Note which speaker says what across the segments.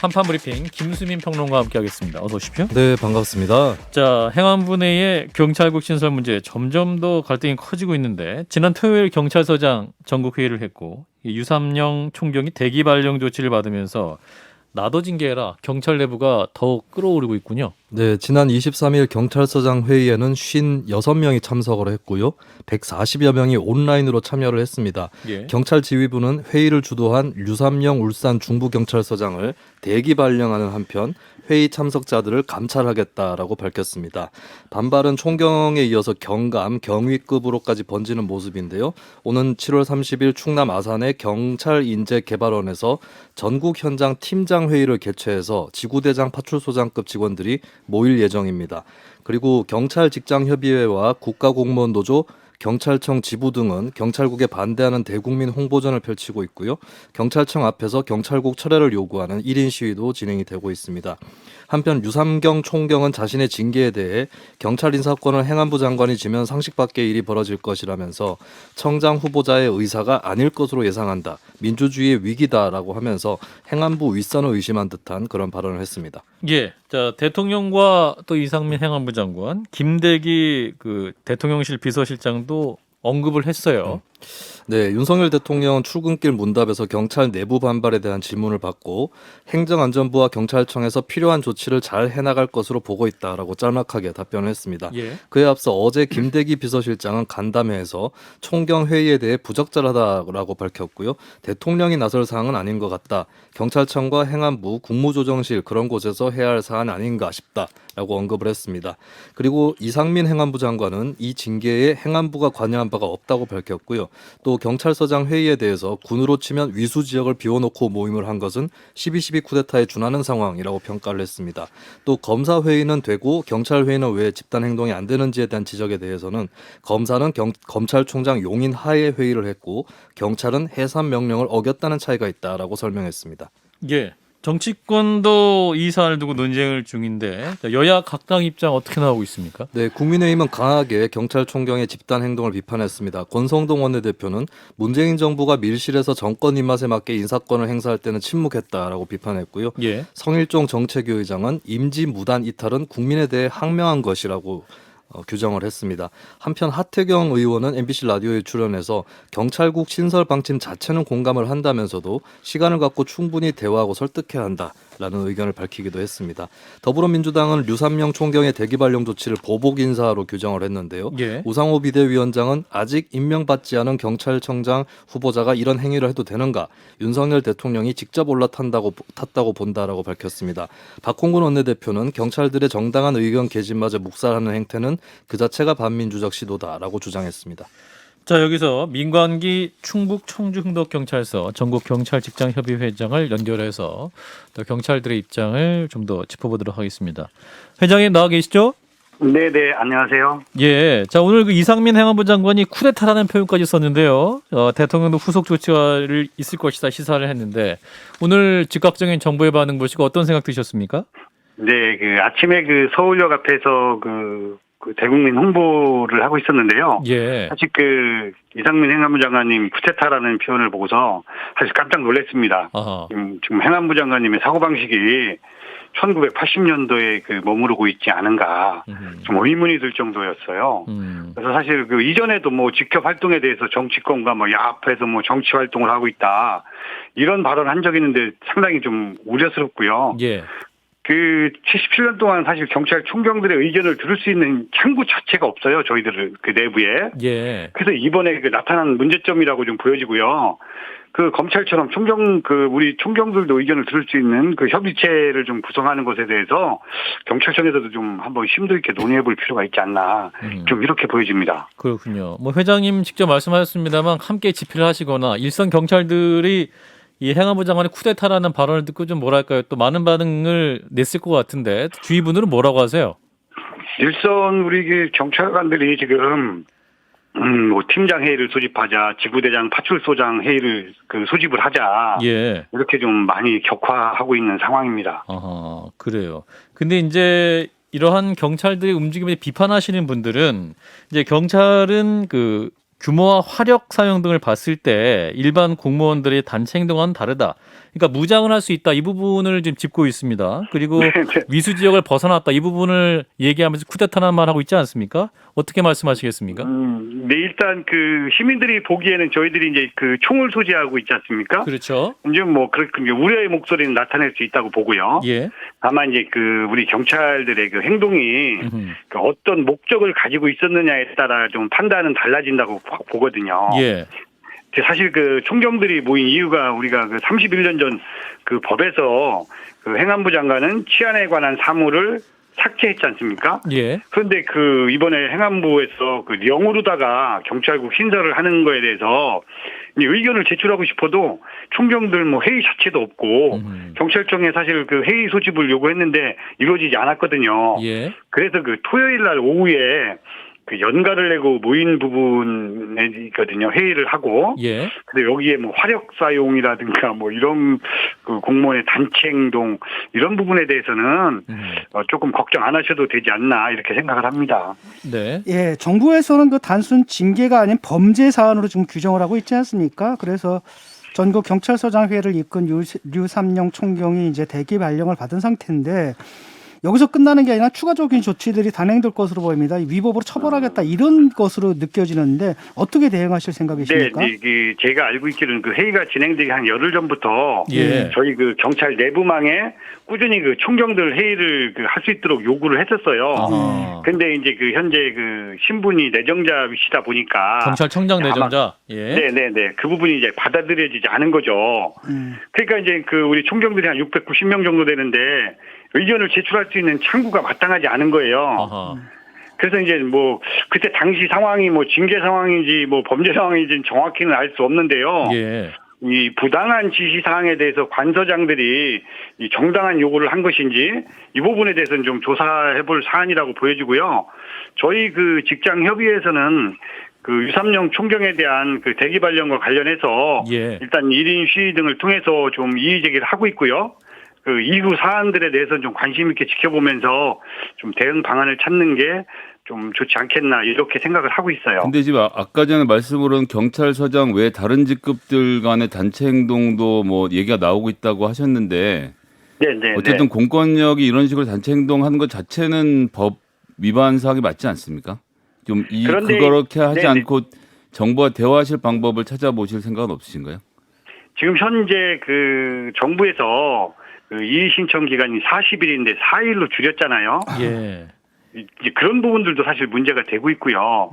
Speaker 1: 한판 브리핑 김수민 평론가와 함께하겠습니다. 어서 오십시오.
Speaker 2: 네, 반갑습니다.
Speaker 1: 자, 행안부 내의 경찰국 신설 문제 점점 더 갈등이 커지고 있는데 지난 토요일 경찰서장 전국 회의를 했고 유삼영 총경이 대기 발령 조치를 받으면서 나도 징계해라 경찰 내부가 더욱 끓어오르고 있군요.
Speaker 2: 네, 지난 23일 경찰서장 회의에는 56명이 참석을 했고요. 140여 명이 온라인으로 참여를 했습니다.
Speaker 1: 예.
Speaker 2: 경찰 지휘부는 회의를 주도한 유삼영 울산 중부경찰서장을 대기 발령하는 한편 회의 참석자들을 감찰하겠다라고 밝혔습니다. 반발은 총경에 이어서 경감, 경위급으로까지 번지는 모습인데요. 오는 7월 30일 충남 아산의 경찰인재개발원에서 전국 현장 팀장 회의를 개최해서 지구대장 파출소장급 직원들이 모일 예정입니다. 그리고 경찰직장협의회와 국가공무원노조, 경찰청 지부 등은 경찰국에 반대하는 대국민 홍보전을 펼치고 있고요. 경찰청 앞에서 경찰국 철회를 요구하는 1인 시위도 진행이 되고 있습니다. 한편 유삼경 총경은 자신의 징계에 대해 경찰 인사권을 행안부 장관이 지면 상식 밖의 일이 벌어질 것이라면서 청장 후보자의 의사가 아닐 것으로 예상한다. 민주주의의 위기다라고 하면서 행안부 윗선을 의심한 듯한 그런 발언을 했습니다.
Speaker 1: 예. 자, 대통령과 또 이상민 행안부 장관, 김대기 대통령실 비서실장도 언급을 했어요.
Speaker 2: 네, 윤석열 대통령은 출근길 문답에서 경찰 내부 반발에 대한 질문을 받고 행정안전부와 경찰청에서 필요한 조치를 잘 해나갈 것으로 보고 있다라고 짤막하게 답변을 했습니다.
Speaker 1: 예.
Speaker 2: 그에 앞서 어제 김대기 비서실장은 간담회에서 총경 회의에 대해 부적절하다라고 밝혔고요. 대통령이 나설 사항은 아닌 것 같다. 경찰청과 행안부, 국무조정실 그런 곳에서 해야 할 사안 아닌가 싶다라고 언급을 했습니다. 그리고 이상민 행안부 장관은 이 징계에 행안부가 관여한 바가 없다고 밝혔고요. 또 경찰서장 회의에 대해서 군으로 치면 위수 지역을 비워놓고 모임을 한 것은 12.12 쿠데타에 준하는 상황이라고 평가를 했습니다. 또 검사 회의는 되고 경찰 회의는 왜 집단 행동이 안 되는지에 대한 지적에 대해서는 검사는 검찰총장 용인 하에 회의를 했고 경찰은 해산 명령을 어겼다는 차이가 있다라고 설명했습니다.
Speaker 1: 예. 정치권도 이 사안을 두고 논쟁을 중인데 여야 각 당 입장 어떻게 나오고 있습니까?
Speaker 2: 네, 국민의힘은 강하게 경찰총경의 집단 행동을 비판했습니다. 권성동 원내대표는 문재인 정부가 밀실에서 정권 입맛에 맞게 인사권을 행사할 때는 침묵했다라고 비판했고요.
Speaker 1: 예.
Speaker 2: 성일종 정책위 의장은 임지 무단 이탈은 국민에 대해 항명한 것이라고 규정을 했습니다. 한편 하태경 의원은 MBC 라디오에 출연해서 경찰국 신설 방침 자체는 공감을 한다면서도 시간을 갖고 충분히 대화하고 설득해야 한다라는 의견을 밝히기도 했습니다. 더불어민주당은 유삼영 총경의 대기 발령 조치를 보복 인사로 규정을 했는데요.
Speaker 1: 예.
Speaker 2: 우상호 비대위원장은 아직 임명받지 않은 경찰청장 후보자가 이런 행위를 해도 되는가? 윤석열 대통령이 직접 탔다고 본다라고 밝혔습니다. 박홍근 원내대표는 경찰들의 정당한 의견 개진마저 묵살하는 행태는 그 자체가 반민주적 시도다라고 주장했습니다.
Speaker 1: 자, 여기서 민관기 충북 청주 흥덕경찰서 전국경찰직장협의회장을 연결해서 또 경찰들의 입장을 좀 더 짚어보도록 하겠습니다. 회장님 나와 계시죠?
Speaker 3: 네네, 안녕하세요.
Speaker 1: 예. 자, 오늘 이상민 행안부 장관이 쿠데타라는 표현까지 썼는데요. 대통령도 후속 조치를 있을 것이다 시사를 했는데 오늘 즉각적인 정부의 반응 보시고 어떤 생각 드셨습니까?
Speaker 3: 네, 아침에 서울역 앞에서 대국민 홍보를 하고 있었는데요.
Speaker 1: 예.
Speaker 3: 사실 이상민 행안부 장관님 쿠데타라는 표현을 보고서 사실 깜짝 놀랐습니다.
Speaker 1: 아하.
Speaker 3: 지금 행안부 장관님의 사고방식이 1980년도에 머무르고 있지 않은가 좀 의문이 들 정도였어요. 그래서 사실 이전에도 직접 활동에 대해서 정치권과 야합해서 정치 활동을 하고 있다 이런 발언을 한 적이 있는데 상당히 좀 우려스럽고요.
Speaker 1: 예.
Speaker 3: 77년 동안 사실 경찰 총경들의 의견을 들을 수 있는 창구 자체가 없어요. 저희들 내부에.
Speaker 1: 예.
Speaker 3: 그래서 이번에 나타난 문제점이라고 좀 보여지고요. 검찰처럼 우리 총경들도 의견을 들을 수 있는 협의체를 좀 구성하는 것에 대해서 경찰청에서도 좀 한번 심도 있게 논의해 볼 필요가 있지 않나. 좀 이렇게 보여집니다.
Speaker 1: 그렇군요. 회장님 직접 말씀하셨습니다만 함께 집회를 하시거나 일선 경찰들이 이 행안부 장관의 쿠데타라는 발언을 듣고 좀 뭐랄까요? 또 많은 반응을 냈을 것 같은데 주위분들은 뭐라고 하세요?
Speaker 3: 일선 우리 경찰관들이 지금 팀장 회의를 소집하자, 지구대장 파출소장 회의를 소집을 하자.
Speaker 1: 예.
Speaker 3: 이렇게 좀 많이 격화하고 있는 상황입니다.
Speaker 1: 아, 그래요. 근데 이제 이러한 경찰들의 움직임에 비판하시는 분들은 이제 경찰은 규모와 화력 사용 등을 봤을 때 일반 공무원들의 단체 행동과는 다르다. 그러니까 무장을 할 수 있다. 이 부분을 지금 짚고 있습니다. 그리고 위수 지역을 벗어났다. 이 부분을 얘기하면서 쿠데타라는 말 하고 있지 않습니까? 어떻게 말씀하시겠습니까?
Speaker 3: 네, 일단 그 시민들이 보기에는 저희들이 이제 그 총을 소지하고 있지 않습니까?
Speaker 1: 그렇죠.
Speaker 3: 이제 뭐 그렇게 우려의 목소리는 나타낼 수 있다고 보고요.
Speaker 1: 예.
Speaker 3: 다만 이제 그 우리 경찰들의 그 행동이 그 어떤 목적을 가지고 있었느냐에 따라 좀 판단은 달라진다고 보거든요.
Speaker 1: 예.
Speaker 3: 사실 그 총경들이 모인 이유가 우리가 그 31년 전 그 법에서 그 행안부 장관은 치안에 관한 사무를 삭제했지 않습니까?
Speaker 1: 예.
Speaker 3: 그런데 그 이번에 행안부에서 그 영으로다가 경찰국 신설을 하는 거에 대해서 의견을 제출하고 싶어도 총경들 뭐 회의 자체도 없고 경찰청에 사실 그 회의 소집을 요구했는데 이루어지지 않았거든요.
Speaker 1: 예.
Speaker 3: 그래서 그 토요일 날 오후에 그 연가를 내고 모인 부분에 있거든요. 회의를 하고.
Speaker 1: 예.
Speaker 3: 근데 여기에 뭐 화력 사용이라든가 뭐 이런 그 공무원의 단체 행동 이런 부분에 대해서는 조금 걱정 안 하셔도 되지 않나 이렇게 생각을 합니다.
Speaker 1: 네.
Speaker 4: 예, 정부에서는 그 단순 징계가 아닌 범죄 사안으로 지금 규정을 하고 있지 않습니까? 그래서 전국 경찰서장회를 이끈 류삼영 총경이 이제 대기 발령을 받은 상태인데 여기서 끝나는 게 아니라 추가적인 조치들이 단행될 것으로 보입니다. 위법으로 처벌하겠다 이런 것으로 느껴지는데 어떻게 대응하실 생각이십니까?
Speaker 3: 네, 그 제가 알고 있기로는 그 회의가 진행되기 한 열흘 전부터
Speaker 1: 예.
Speaker 3: 저희 그 경찰 내부망에 꾸준히 그 총경들 회의를 그 할 수 있도록 요구를 했었어요.
Speaker 1: 아하.
Speaker 3: 근데 이제 그 현재 그 신분이 내정자이시다 보니까
Speaker 1: 경찰청장 내정자. 예.
Speaker 3: 네네네. 그 부분이 이제 받아들여지지 않은 거죠. 그러니까 이제 그 우리 총경들이 한 690명 정도 되는데 의견을 제출할 수 있는 창구가 마땅하지 않은 거예요.
Speaker 1: 아하.
Speaker 3: 그래서 이제 뭐 그때 당시 상황이 뭐 징계 상황인지 뭐 범죄 상황인지 정확히는 알 수 없는데요.
Speaker 1: 예.
Speaker 3: 이 부당한 지시 사항에 대해서 관서장들이 이 정당한 요구를 한 것인지 이 부분에 대해서는 좀 조사해볼 사안이라고 보여지고요. 저희 그 직장 협의회에서는 그 유삼영 총경에 대한 그 대기 발령과 관련해서
Speaker 1: 예.
Speaker 3: 일단 1인 시위 등을 통해서 좀 이의 제기를 하고 있고요. 그 이후 사안들에 대해서는 좀 관심 있게 지켜보면서 좀 대응 방안을 찾는 게 좀 좋지 않겠나 이렇게 생각을 하고 있어요.
Speaker 5: 근데 지금 아까 전에 말씀으로는 경찰서장 외 다른 직급들 간의 단체 행동도 뭐 얘기가 나오고 있다고 하셨는데
Speaker 3: 네네.
Speaker 5: 어쨌든 공권력이 이런 식으로 단체 행동하는 것 자체는 법 위반 사항이 맞지 않습니까? 좀
Speaker 3: 그런데
Speaker 5: 그렇게 하지
Speaker 3: 네네.
Speaker 5: 않고 정부와 대화하실 방법을 찾아보실 생각은 없으신가요?
Speaker 3: 지금 현재 그 정부에서 그 이의 신청 기간이 40일인데 4일로 줄였잖아요.
Speaker 1: 예.
Speaker 3: 이제 그런 부분들도 사실 문제가 되고 있고요.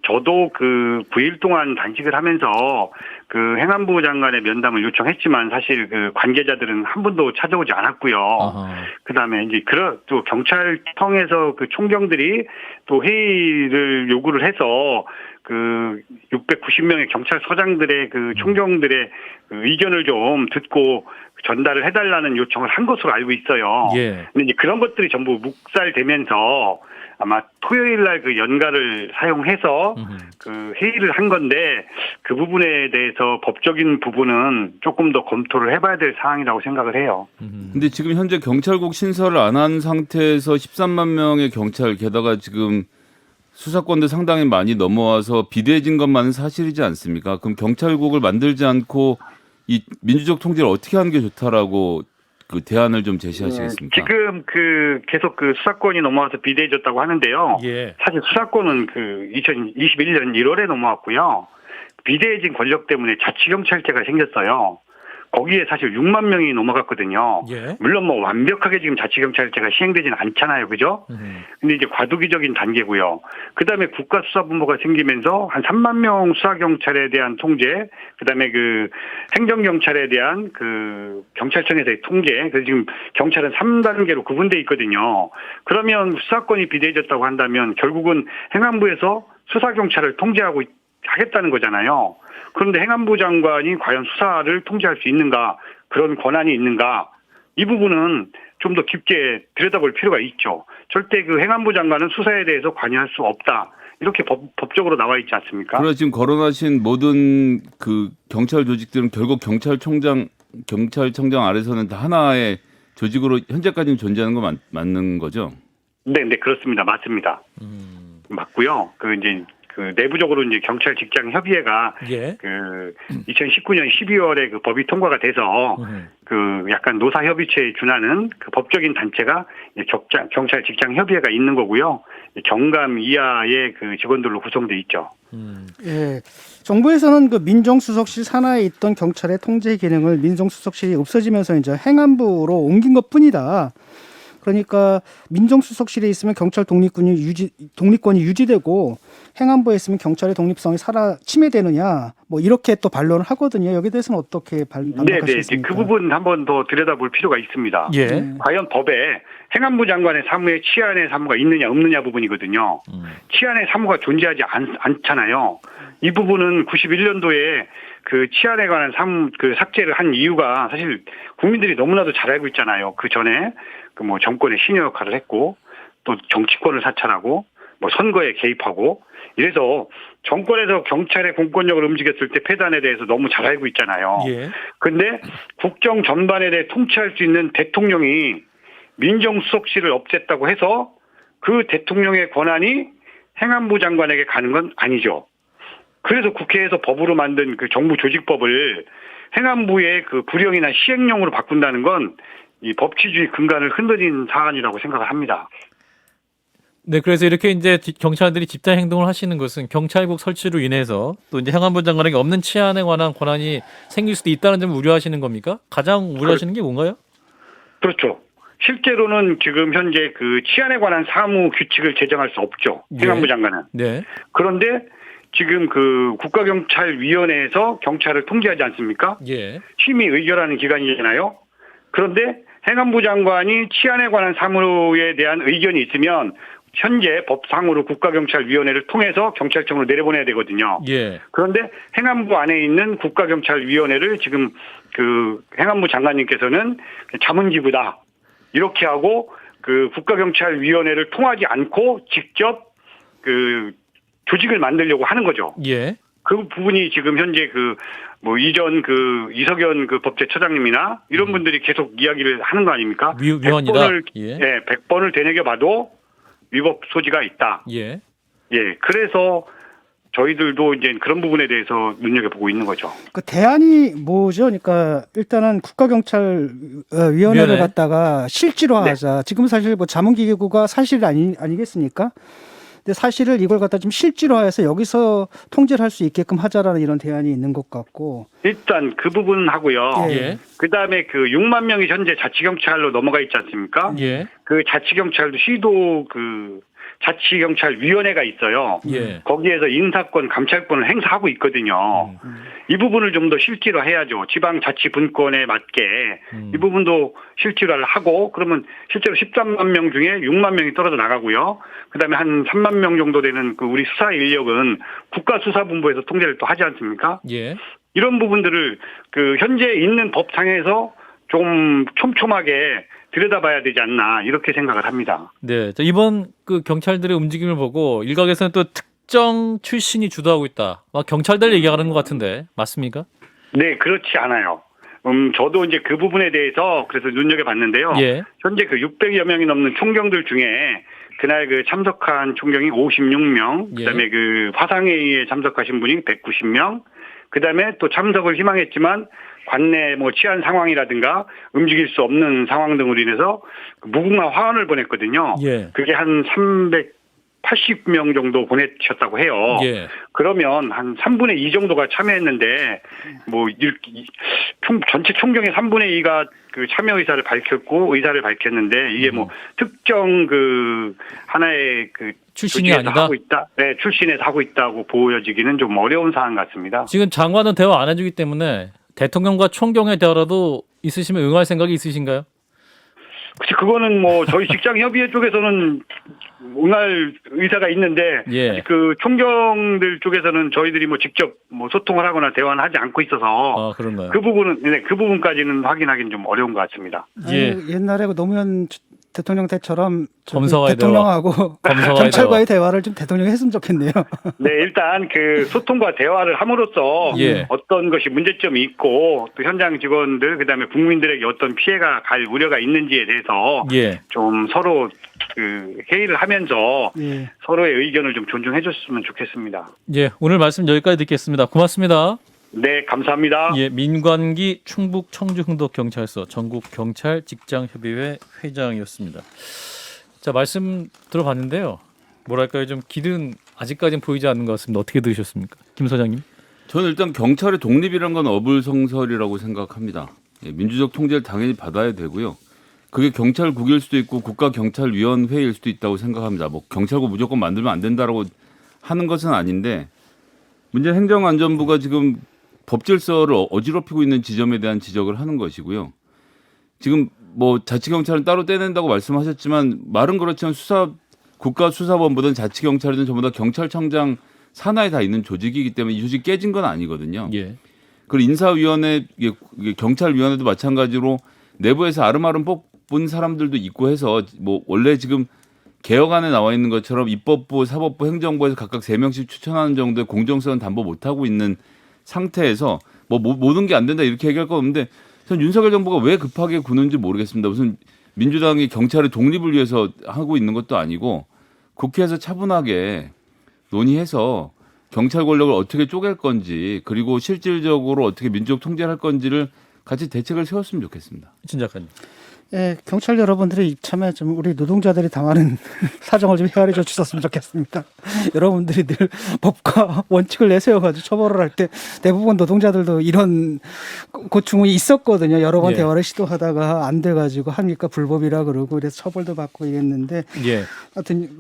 Speaker 3: 저도 그 9일 동안 단식을 하면서 그 행안부 장관의 면담을 요청했지만 사실 그 관계자들은 한 분도 찾아오지 않았고요.
Speaker 1: 아하.
Speaker 3: 그다음에 이제 또 경찰청에서 그 총경들이 또 회의를 요구를 해서 그 690명의 경찰서장들의 그 총경들의 그 의견을 좀 듣고 전달을 해달라는 요청을 한 것으로 알고 있어요.
Speaker 1: 예.
Speaker 3: 근데 이제 그런 것들이 전부 묵살되면서 아마 토요일 날 그 연가를 사용해서 그 회의를 한 건데 그 부분에 대해서 법적인 부분은 조금 더 검토를 해봐야 될 사항이라고 생각을 해요.
Speaker 5: 근데 지금 현재 경찰국 신설을 안 한 상태에서 13만 명의 경찰 게다가 지금 수사권도 상당히 많이 넘어와서 비대해진 것만은 사실이지 않습니까? 그럼 경찰국을 만들지 않고 이 민주적 통제를 어떻게 하는 게 좋다라고 그 대안을 좀 제시하시겠습니까?
Speaker 3: 지금 그 계속 그 수사권이 넘어와서 비대해졌다고 하는데요.
Speaker 1: 예.
Speaker 3: 사실 수사권은 그 2021년 1월에 넘어왔고요. 비대해진 권력 때문에 자치경찰제가 생겼어요. 거기에 사실 6만 명이 넘어갔거든요.
Speaker 1: 예.
Speaker 3: 물론 뭐 완벽하게 지금 자치경찰제가 시행되지는 않잖아요. 그죠? 근데 이제 과도기적인 단계고요. 그 다음에 국가수사본부가 생기면서 한 3만 명 수사경찰에 대한 통제, 그 다음에 그 행정경찰에 대한 그 경찰청에서의 통제, 그래서 지금 경찰은 3단계로 구분돼 있거든요. 그러면 수사권이 비대해졌다고 한다면 결국은 행안부에서 수사경찰을 통제하고 하겠다는 거잖아요. 그런데 행안부 장관이 과연 수사를 통제할 수 있는가, 그런 권한이 있는가, 이 부분은 좀 더 깊게 들여다볼 필요가 있죠. 절대 그 행안부 장관은 수사에 대해서 관여할 수 없다. 이렇게 법적으로 나와 있지 않습니까?
Speaker 5: 그러나 지금 거론하신 모든 그 경찰 조직들은 결국 경찰청장 아래서는 다 하나의 조직으로 현재까지는 존재하는 거 맞는 거죠?
Speaker 3: 네, 그렇습니다. 맞습니다. 맞고요. 그 이제 그 내부적으로 이제 경찰 직장 협의회가
Speaker 1: 예.
Speaker 3: 그 2019년 12월에 그 법이 통과가 돼서 그 약간 노사 협의체에 준하는 그 법적인 단체가 경찰 직장 협의회가 있는 거고요. 경감 이하의 그 직원들로 구성돼 있죠.
Speaker 4: 예. 정부에서는 그 민정수석실 산하에 있던 경찰의 통제 기능을 민정수석실이 없어지면서 이제 행안부로 옮긴 것뿐이다. 그러니까 민정수석실에 있으면 경찰 독립권이 유지되고 행안부에 있으면 경찰의 독립성이 침해되느냐 뭐 이렇게 또 반론을 하거든요. 여기에 대해서는 어떻게 반박하시겠습니까?
Speaker 3: 그 부분 한번 더 들여다볼 필요가 있습니다.
Speaker 1: 예.
Speaker 3: 과연 법에 행안부 장관의 사무에 치안의 사무가 있느냐 없느냐 부분이거든요. 치안의 사무가 존재하지 않잖아요. 이 부분은 91년도에 그 치안에 관한 그 삭제를 한 이유가 사실 국민들이 너무나도 잘 알고 있잖아요. 그 전에 그 뭐 정권의 신여 역할을 했고 또 정치권을 사찰하고 뭐 선거에 개입하고 이래서 정권에서 경찰의 공권력을 움직였을 때 폐단에 대해서 너무 잘 알고 있잖아요.
Speaker 1: 예.
Speaker 3: 근데 국정 전반에 대해 통치할 수 있는 대통령이 민정수석실을 없앴다고 해서 그 대통령의 권한이 행안부 장관에게 가는 건 아니죠. 그래서 국회에서 법으로 만든 그 정부 조직법을 행안부의 그 불령이나 시행령으로 바꾼다는 건 이 법치주의 근간을 흔들린 사안이라고 생각을 합니다.
Speaker 1: 네, 그래서 이렇게 이제 경찰들이 집단 행동을 하시는 것은 경찰국 설치로 인해서 또 이제 행안부 장관에게 없는 치안에 관한 권한이 생길 수도 있다는 점을 우려하시는 겁니까? 가장 우려하시는 게 뭔가요?
Speaker 3: 그렇죠. 실제로는 지금 현재 그 치안에 관한 사무 규칙을 제정할 수 없죠. 행안부 장관은.
Speaker 1: 네.
Speaker 3: 그런데 지금 그 국가경찰위원회에서 경찰을 통제하지 않습니까?
Speaker 1: 예.
Speaker 3: 심의 의결하는 기관이잖아요. 그런데 행안부 장관이 치안에 관한 사무에 대한 의견이 있으면 현재 법상으로 국가경찰위원회를 통해서 경찰청으로 내려보내야 되거든요.
Speaker 1: 예.
Speaker 3: 그런데 행안부 안에 있는 국가경찰위원회를 지금 그 행안부 장관님께서는 자문기구다 이렇게 하고 그 국가경찰위원회를 통하지 않고 직접 그 조직을 만들려고 하는 거죠.
Speaker 1: 예.
Speaker 3: 그 부분이 지금 현재 그 뭐 이전 그 이석연 그 법제처장님이나 이런 분들이 계속 이야기를 하는 거 아닙니까?
Speaker 1: 위헌이다.
Speaker 3: 100번을,
Speaker 1: 예.
Speaker 3: 100번을 되새겨봐도 위법 소지가 있다.
Speaker 1: 예.
Speaker 3: 예, 그래서 저희들도 이제 그런 부분에 대해서 눈여겨보고 있는 거죠.
Speaker 4: 그 대안이 뭐죠? 그러니까 일단은 국가경찰위원회를 갖다가 실질화하자.
Speaker 3: 네.
Speaker 4: 지금 사실 뭐 자문기구가 사실 아니겠습니까? 근데 사실을 이걸 갖다 좀 실질화해서 여기서 통제를 할 수 있게끔 하자라는 이런 대안이 있는 것 같고.
Speaker 3: 일단 그 부분 하고요.
Speaker 1: 예.
Speaker 3: 그다음에 그 6만 명이 현재 자치경찰로 넘어가 있지 않습니까?
Speaker 1: 예.
Speaker 3: 그 자치경찰도 시도 그 자치경찰위원회가 있어요.
Speaker 1: 예.
Speaker 3: 거기에서 인사권, 감찰권을 행사하고 있거든요. 이 부분을 좀 더 실질화해야죠. 지방자치분권에 맞게 이 부분도 실질화를 하고 그러면 실제로 13만 명 중에 6만 명이 떨어져 나가고요. 그다음에 한 3만 명 정도 되는 그 우리 수사 인력은 국가수사본부에서 통제를 또 하지 않습니까?
Speaker 1: 예.
Speaker 3: 이런 부분들을 그 현재 있는 법상에서 좀 촘촘하게 들여다봐야 되지 않나 이렇게 생각을 합니다.
Speaker 1: 네. 자, 이번 그 경찰들의 움직임을 보고 일각에서는 또 특정 출신이 주도하고 있다. 막 경찰들 얘기하는 것 같은데 맞습니까?
Speaker 3: 네, 그렇지 않아요. 저도 이제 그 부분에 대해서 그래서 눈여겨봤는데요.
Speaker 1: 예.
Speaker 3: 현재 그 600여 명이 넘는 총경들 중에 그날 그 참석한 총경이 56명, 그다음에 그 화상회의에 참석하신 분이 190명, 그다음에 또 참석을 희망했지만 관내 뭐 치안 상황이라든가 움직일 수 없는 상황 등으로 인해서 무궁화 화환을 보냈거든요.
Speaker 1: 예.
Speaker 3: 그게 한 380명 정도 보내셨다고 해요.
Speaker 1: 예.
Speaker 3: 그러면 한 3분의 2 정도가 참여했는데 뭐 전체 총경의 3분의 2가 그 참여 의사를 밝혔는데 이게 뭐 특정 그 하나의 그
Speaker 1: 출신이 아니다.
Speaker 3: 하고 있다. 네, 출신에서 하고 있다고 보여지기는 좀 어려운 사안 같습니다.
Speaker 1: 지금 장관은 대화 안 해주기 때문에 대통령과 총경의 대화라도 있으시면 응할 생각이 있으신가요?
Speaker 3: 그치, 그거는 뭐 저희 직장협의회 쪽에서는 응할 의사가 있는데
Speaker 1: 예.
Speaker 3: 그 총경들 쪽에서는 저희들이 뭐 직접 뭐 소통을 하거나 대화는 하지 않고 있어서
Speaker 1: 그런가요?
Speaker 3: 그 부분은 네, 그 부분까지는 확인하기는 좀 어려운 것 같습니다.
Speaker 1: 예.
Speaker 4: 아니, 옛날에 그 노무현 대통령 때처럼
Speaker 1: 검사와의
Speaker 4: 대통령하고 경찰과의 대화를 좀 대통령이 했으면 좋겠네요.
Speaker 3: 네, 일단 그 소통과 대화를 함으로써
Speaker 1: 예.
Speaker 3: 어떤 것이 문제점이 있고 또 현장 직원들 그다음에 국민들에게 어떤 피해가 갈 우려가 있는지에 대해서
Speaker 1: 예.
Speaker 3: 좀 서로 그 회의를 하면서
Speaker 4: 예.
Speaker 3: 서로의 의견을 좀 존중해 줬으면 좋겠습니다.
Speaker 1: 예, 오늘 말씀 여기까지 듣겠습니다. 고맙습니다.
Speaker 3: 네, 감사합니다.
Speaker 1: 예, 민관기 충북 청주 흥덕 경찰서 전국 경찰 직장 협의회 회장이었습니다. 자, 말씀 들어봤는데요. 뭐랄까요, 좀 기든 아직까지는 보이지 않는 것 같습니다. 어떻게 들으셨습니까, 김 소장님?
Speaker 5: 저는 일단 경찰의 독립이란 건 어불성설이라고 생각합니다. 예, 민주적 통제를 당연히 받아야 되고요. 그게 경찰국일 수도 있고 국가경찰위원회일 수도 있다고 생각합니다. 뭐 경찰국 무조건 만들면 안 된다라고 하는 것은 아닌데 문제는 행정안전부가 지금 법질서를 어지럽히고 있는 지점에 대한 지적을 하는 것이고요. 지금 뭐 자치경찰은 따로 떼낸다고 말씀하셨지만 말은 그렇지만 국가수사본부든 자치경찰이든 전부 다 경찰청장 산하에 다 있는 조직이기 때문에 이 조직이 깨진 건 아니거든요.
Speaker 1: 예.
Speaker 5: 그리고 인사위원회, 이게 경찰위원회도 마찬가지로 내부에서 아름아름 뽑은 사람들도 있고 해서 뭐 원래 지금 개혁안에 나와 있는 것처럼 입법부, 사법부, 행정부에서 각각 3명씩 추천하는 정도의 공정성은 담보 못하고 있는 상태에서 뭐 모든 게 안 된다 이렇게 얘기할 건 없는데 전 윤석열 정부가 왜 급하게 구는지 모르겠습니다. 무슨 민주당이 경찰의 독립을 위해서 하고 있는 것도 아니고 국회에서 차분하게 논의해서 경찰 권력을 어떻게 쪼갤 건지 그리고 실질적으로 어떻게 민주적 통제를 할 건지를 같이 대책을 세웠으면 좋겠습니다.
Speaker 1: 진 작가님.
Speaker 4: 예, 경찰 여러분들이 이참에 좀 우리 노동자들이 당하는 사정을 좀 헤아려 주셨으면 좋겠습니다. 여러분들이 늘 법과 원칙을 내세워가지고 처벌을 할 때 대부분 노동자들도 이런 고충이 있었거든요. 여러 번
Speaker 1: 예.
Speaker 4: 대화를 시도하다가 안 돼가지고 하니까 불법이라 그러고 그래서 처벌도 받고 이랬는데
Speaker 1: 예.
Speaker 4: 하여튼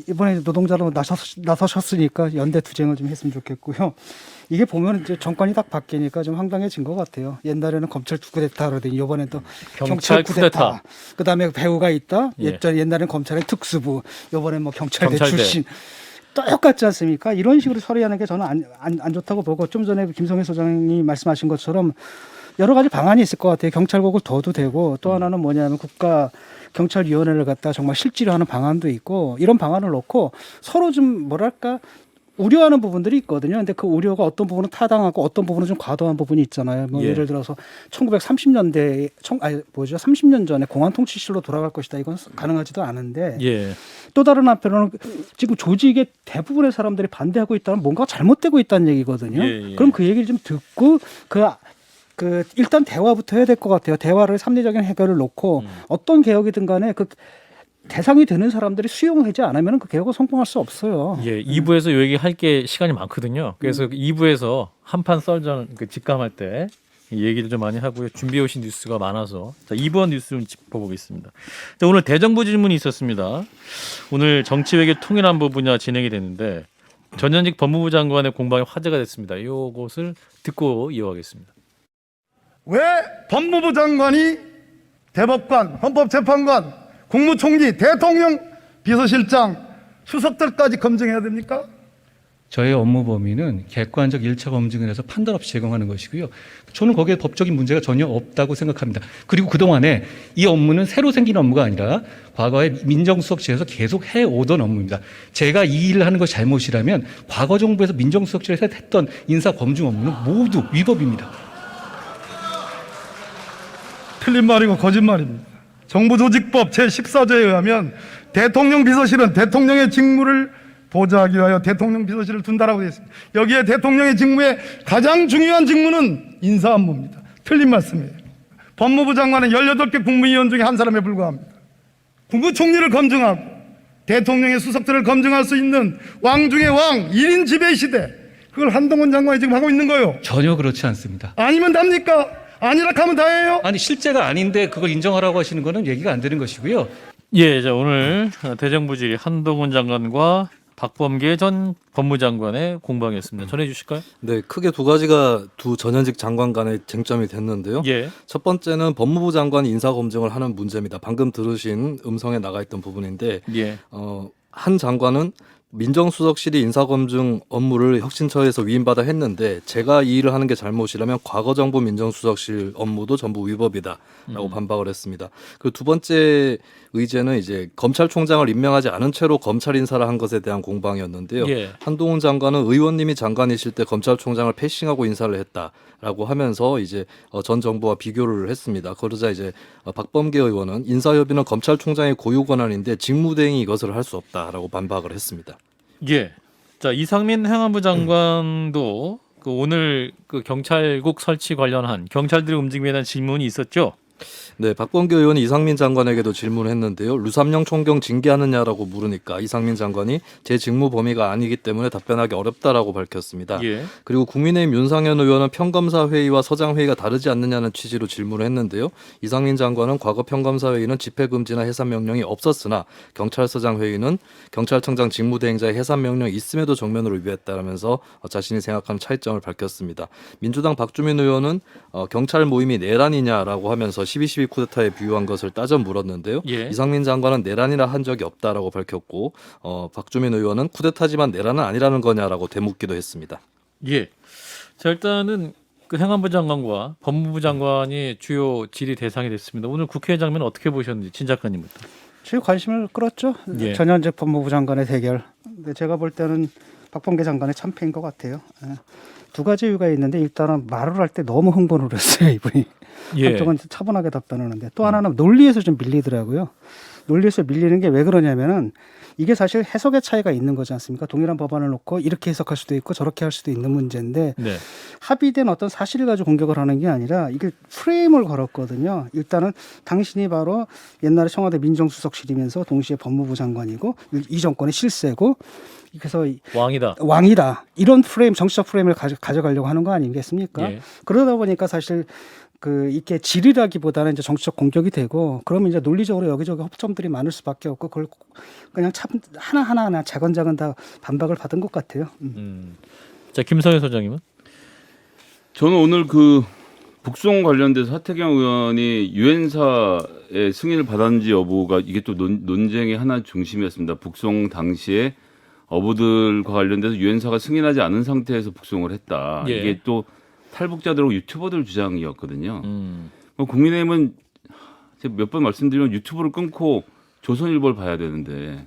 Speaker 4: 이번에 노동자로 나서셨으니까 연대 투쟁을 좀 했으면 좋겠고요. 이게 보면 이제 정권이 딱 바뀌니까 좀 황당해진 것 같아요. 옛날에는 검찰 쿠데타 그러더니 이번엔 또
Speaker 1: 경찰 쿠데타.
Speaker 4: 그다음에 배우가 있다.
Speaker 1: 예.
Speaker 4: 옛날에는 검찰의 특수부. 이번엔 뭐 경찰대
Speaker 1: 경찰대.
Speaker 4: 출신. 똑같지 않습니까? 이런 식으로 처리하는 게 저는 안 좋다고 보고 좀 전에 김성회 소장이 말씀하신 것처럼 여러 가지 방안이 있을 것 같아요. 경찰국을 둬도 되고 또 하나는 뭐냐면 국가 경찰위원회를 갖다 정말 실질로 하는 방안도 있고 이런 방안을 놓고 서로 좀 뭐랄까 우려하는 부분들이 있거든요. 근데 그 우려가 어떤 부분은 타당하고 어떤 부분은 좀 과도한 부분이 있잖아요. 뭐
Speaker 1: 예.
Speaker 4: 예를 들어서 1930년대 30년 전에 공안 통치실로 돌아갈 것이다. 이건 가능하지도 않은데
Speaker 1: 예.
Speaker 4: 또 다른 한편으로는 지금 조직의 대부분의 사람들이 반대하고 있다는 뭔가 잘못되고 있다는 얘기거든요.
Speaker 1: 예, 예.
Speaker 4: 그럼 그 얘기를 좀 듣고 일단 대화부터 해야 될 것 같아요. 대화를 합리적인 해결을 놓고 어떤 개혁이든 간에 그 대상이 되는 사람들이 수용하지 않으면 그 개혁은 성공할 수 없어요.
Speaker 1: 예, 2부에서 요 얘기 할 게 시간이 많거든요. 그래서 2부에서 한판 썰전 직감할 때 이 얘기를 좀 많이 하고요. 준비해 오신 뉴스가 많아서 자, 2번 뉴스 좀 짚어보겠습니다. 자, 오늘 대정부 질문이 있었습니다. 오늘 정치외교 통일안보 분야 진행이 됐는데 전현직 법무부 장관의 공방이 화제가 됐습니다. 이것을 듣고 이어가겠습니다.
Speaker 6: 왜 법무부 장관이 대법관, 헌법재판관, 국무총리, 대통령, 비서실장, 수석들까지 검증해야 됩니까?
Speaker 7: 저의 업무 범위는 객관적 1차 검증을 해서 판단 없이 제공하는 것이고요. 저는 거기에 법적인 문제가 전혀 없다고 생각합니다. 그리고 그동안에 이 업무는 새로 생긴 업무가 아니라 과거에 민정수석실에서 계속 해오던 업무입니다. 제가 이 일을 하는 것이 잘못이라면 과거 정부에서 민정수석실에서 했던 인사검증 업무는 모두 위법입니다.
Speaker 6: 틀린 말이고 거짓말입니다. 정부조직법 제14조에 의하면 대통령 비서실은 대통령의 직무를 보좌하기 위하여 대통령 비서실을 둔다라고 되어 있습니다. 여기에 대통령의 직무의 가장 중요한 직무는 인사 업무입니다. 틀린 말씀이에요. 법무부 장관은 18개 국무위원 중에 한 사람에 불과합니다. 국무총리를 검증하고 대통령의 수석들을 검증할 수 있는 왕 중의 왕, 1인 지배 시대, 그걸 한동훈 장관이 지금 하고 있는 거예요.
Speaker 7: 전혀 그렇지 않습니다.
Speaker 6: 아니면 답니까? 아니라 하면 다예요?
Speaker 7: 아니 실제가 아닌데 그걸 인정하라고 하시는 거는 얘기가 안 되는 것이고요.
Speaker 1: 예, 자, 오늘 대정부 질의 한동훈 장관과 박범계 전 법무장관의 공방이었습니다. 전해 주실까요?
Speaker 2: 네, 크게 두 가지가 두 전현직 장관 간의 쟁점이 됐는데요.
Speaker 1: 예.
Speaker 2: 첫 번째는 법무부 장관이 인사검증을 하는 문제입니다. 방금 들으신 음성에 나가 있던 부분인데
Speaker 1: 예.
Speaker 2: 한 장관은 민정수석실이 인사검증 업무를 혁신처에서 위임받아 했는데 제가 이 일을 하는 게 잘못이라면 과거 정부 민정수석실 업무도 전부 위법이다라고 반박을 했습니다. 그 두 번째 의제는 이제 검찰총장을 임명하지 않은 채로 검찰 인사를 한 것에 대한 공방이었는데요.
Speaker 1: 예.
Speaker 2: 한동훈 장관은 의원님이 장관이실 때 검찰총장을 패싱하고 인사를 했다라고 하면서 이제 전 정부와 비교를 했습니다. 그러자 이제 박범계 의원은 인사협의는 검찰총장의 고유 권한인데 직무대행이 이것을 할 수 없다라고 반박을 했습니다.
Speaker 1: 예. 자, 이상민 행안부 장관도 그 오늘 그 경찰국 설치 관련한 경찰들의 움직임에 대한 질문이 있었죠.
Speaker 2: 네, 박범계 의원이 이상민 장관에게도 질문을 했는데요. 류삼영 총경 징계하느냐라고 물으니까 이상민 장관이 제 직무 범위가 아니기 때문에 답변하기 어렵다라고 밝혔습니다.
Speaker 1: 예.
Speaker 2: 그리고 국민의힘 윤상현 의원은 평검사 회의와 서장 회의가 다르지 않느냐는 취지로 질문을 했는데요. 이상민 장관은 과거 평검사 회의는 집회 금지나 해산 명령이 없었으나 경찰서장 회의는 경찰청장 직무대행자의 해산 명령이 있음에도 정면으로 위배했다라면서 자신이 생각하는 차이점을 밝혔습니다. 민주당 박주민 의원은 경찰 모임이 내란이냐라고 하면서 12.12 쿠데타에 비유한 것을 따져 물었는데요.
Speaker 1: 예.
Speaker 2: 이상민 장관은 내란이라 한 적이 없다라고 밝혔고 박주민 의원은 쿠데타지만 내란은 아니라는 거냐라고 되묻기도 했습니다.
Speaker 1: 예. 자, 일단은 그 행안부 장관과 법무부 장관이 주요 질의 대상이 됐습니다. 오늘 국회 장면 어떻게 보셨는지 진 작가님부터.
Speaker 4: 제일 관심을 끌었죠.
Speaker 1: 예.
Speaker 4: 전현직 법무부 장관의 대결. 근데 제가 볼 때는 박범계 장관의 참패인 것 같아요. 두 가지 이유가 있는데 일단은 말을 할 때 너무 흥분을 했어요, 이분이.
Speaker 1: 예.
Speaker 4: 한쪽은 차분하게 답변하는데 또 하나는 논리에서 좀 밀리더라고요. 논리에서 밀리는 게 왜 그러냐면은 이게 사실 해석의 차이가 있는 거지 않습니까? 동일한 법안을 놓고 이렇게 해석할 수도 있고 저렇게 할 수도 있는 문제인데
Speaker 1: 네.
Speaker 4: 합의된 어떤 사실을 가지고 공격을 하는 게 아니라 이게 프레임을 걸었거든요. 일단은 당신이 바로 옛날에 청와대 민정수석실이면서 동시에 법무부 장관이고 이 정권의 실세고 그래서 왕이다. 이런 프레임, 정치적 프레임을 가져가려고 하는 거 아니겠습니까?
Speaker 1: 예.
Speaker 4: 그러다 보니까 사실 이게 질이라기보다는 이제 정치적 공격이 되고 그러면 이제 논리적으로 여기저기 허점들이 많을 수밖에 없고 그걸 그냥 참 하나하나 자건자건 다 반박을 받은 것 같아요.
Speaker 1: 자, 김성현 소장님은?
Speaker 5: 저는 오늘 그 북송 관련돼서 하태경 의원이 유엔사의 승인을 받았는지 여부가 이게 또 논쟁의 하나 중심이었습니다. 북송 당시에 어부들과 관련돼서 유엔사가 승인하지 않은 상태에서 북송을 했다.
Speaker 1: 예.
Speaker 5: 이게 또 탈북자들하고 유튜버들 주장이었거든요. 국민의힘은 제가 몇 번 말씀드리면 유튜브를 끊고 조선일보를 봐야 되는데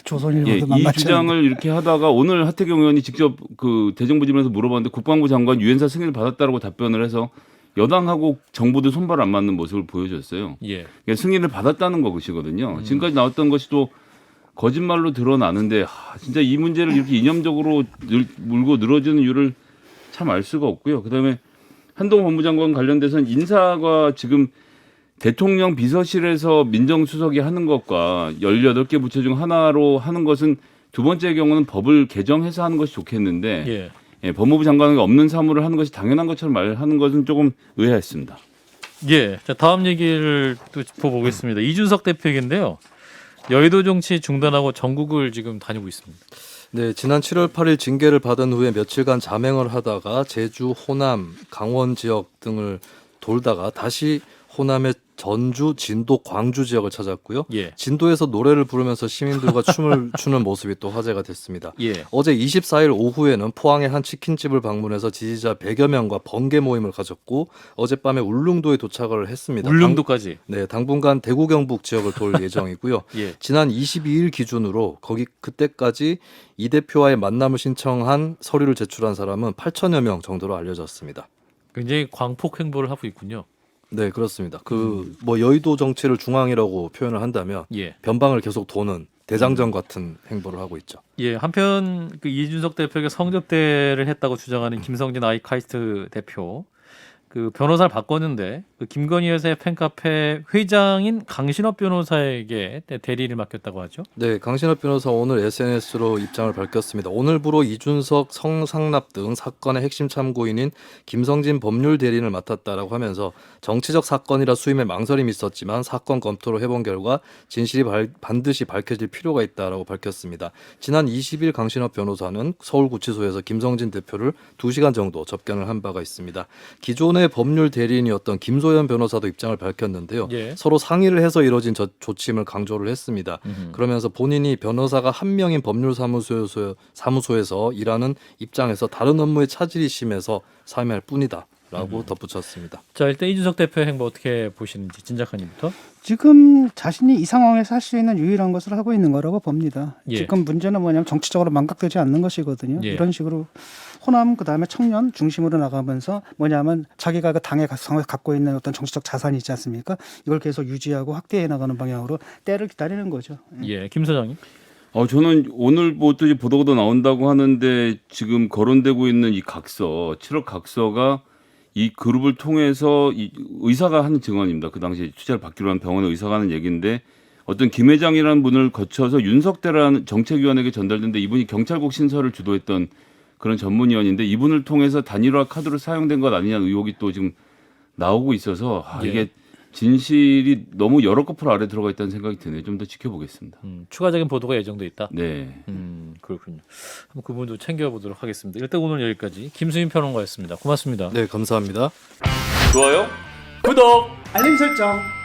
Speaker 4: 조선일보도
Speaker 5: 이 주장을 이렇게 하다가 오늘 하태경 의원이 직접 그 대정부질문에서 물어봤는데 국방부 장관 유엔사 승인을 받았다라고 답변을 해서 여당하고 정부도 손발 안 맞는 모습을 보여줬어요.
Speaker 1: 예.
Speaker 5: 그러니까 승인을 받았다는 것이거든요. 지금까지 나왔던 것이 또 거짓말로 드러나는데 진짜 이 문제를 이렇게 이념적으로 물고 늘어지는 이유를 참 알 수가 없고요. 그다음에 한동훈 법무장관 관련돼서는 인사가 지금 대통령 비서실에서 민정수석이 하는 것과 18개 부처 중 하나로 하는 것은 두 번째 경우는 법을 개정해서 하는 것이 좋겠는데 예, 법무부 장관에게 없는 사무를 하는 것이 당연한 것처럼 말하는 것은 조금 의아했습니다.
Speaker 1: 예. 자, 다음 얘기를 또 짚어보겠습니다. 이준석 대표 얘기인데요. 여의도 정치 중단하고 전국을 지금 다니고 있습니다.
Speaker 2: 네, 지난 7월 8일 징계를 받은 후에 며칠간 자맹을 하다가 제주, 호남, 강원 지역 등을 돌다가 다시 호남의 전주, 진도, 광주 지역을 찾았고요.
Speaker 1: 예.
Speaker 2: 진도에서 노래를 부르면서 시민들과 춤을 추는 모습이 또 화제가 됐습니다.
Speaker 1: 예.
Speaker 2: 어제 24일 오후에는 포항의 한 치킨집을 방문해서 지지자 100여 명과 번개 모임을 가졌고 어젯밤에 울릉도에 도착을 했습니다.
Speaker 1: 울릉도까지.
Speaker 2: 네, 당분간 대구 경북 지역을 돌 예정이고요.
Speaker 1: 예.
Speaker 2: 지난 22일 기준으로 그때까지 이 대표와의 만남을 신청한 서류를 제출한 사람은 8천여 명 정도로 알려졌습니다.
Speaker 1: 굉장히 광폭 행보를 하고 있군요.
Speaker 2: 네, 그렇습니다. 뭐 여의도 정치를 중앙이라고 표현을 한다면
Speaker 1: 예.
Speaker 2: 변방을 계속 도는 대장정 같은 행보를 하고 있죠.
Speaker 1: 예, 한편 그 이준석 대표에게 성접대를 했다고 주장하는 김성진 아이카이스트 대표 그 변호사를 바꿨는데 그 김건희 여사의 팬카페 회장인 강신업 변호사에게 대리를 맡겼다고 하죠.
Speaker 2: 네, 강신업 변호사 오늘 SNS로 입장을 밝혔습니다. 오늘부로 이준석 성상납 등 사건의 핵심 참고인인 김성진 법률 대리인을 맡았다라고 하면서 정치적 사건이라 수임에 망설임이 있었지만 사건 검토를 해본 결과 진실이 반드시 밝혀질 필요가 있다라고 밝혔습니다. 지난 20일 강신업 변호사는 서울구치소에서 김성진 대표를 2시간 정도 접견을 한 바가 있습니다. 기존의 전에 법률 대리인이었던 김소연 변호사도 입장을 밝혔는데요.
Speaker 1: 예.
Speaker 2: 서로 상의를 해서 이뤄진 조침을 강조를 했습니다. 그러면서 본인이 변호사가 한 명인 법률사무소에서 일하는 입장에서 다른 업무에 차질이 심해서 사임할 뿐이다라고 덧붙였습니다.
Speaker 1: 자, 일단 이준석 대표의 행보 어떻게 보시는지 진작한님부터.
Speaker 4: 지금 자신이 이 상황에서 할 수 있는 유일한 것을 하고 있는 거라고 봅니다.
Speaker 1: 예.
Speaker 4: 지금 문제는 뭐냐면 정치적으로 망각되지 않는 것이거든요.
Speaker 1: 예.
Speaker 4: 이런 식으로 호남 그다음에 청년 중심으로 나가면서 뭐냐면 자기가 그 당에 갖고 있는 어떤 정치적 자산이 있지 않습니까? 이걸 계속 유지하고 확대해 나가는 방향으로 때를 기다리는 거죠.
Speaker 1: 예, 김 소장님.
Speaker 5: 저는 오늘 뭐 또 보도가 나온다고 하는데 지금 거론되고 있는 이 각서, 7억 각서가 이 그룹을 통해서 이 의사가 하는 증언입니다. 그 당시 취재를 받기로 한 병원의 의사가 하는 얘기인데 어떤 김 회장이라는 분을 거쳐서 윤석대라는 정책위원에게 전달됐는데 이분이 경찰국 신설을 주도했던 그런 전문위원인데 이분을 통해서 단일화 카드로 사용된 것 아니냐는 의혹이 또 지금 나오고 있어서 이게 진실이 너무 여러 커플 아래 들어가 있다는 생각이 드네요. 좀 더 지켜보겠습니다.
Speaker 1: 추가적인 보도가 예정돼 있다.
Speaker 5: 네.
Speaker 1: 그렇군요. 한번 그 부분도 챙겨보도록 하겠습니다. 일단 오늘 여기까지 김수민 평론가였습니다. 고맙습니다.
Speaker 2: 네, 감사합니다.
Speaker 1: 좋아요, 구독.
Speaker 4: 알림 설정.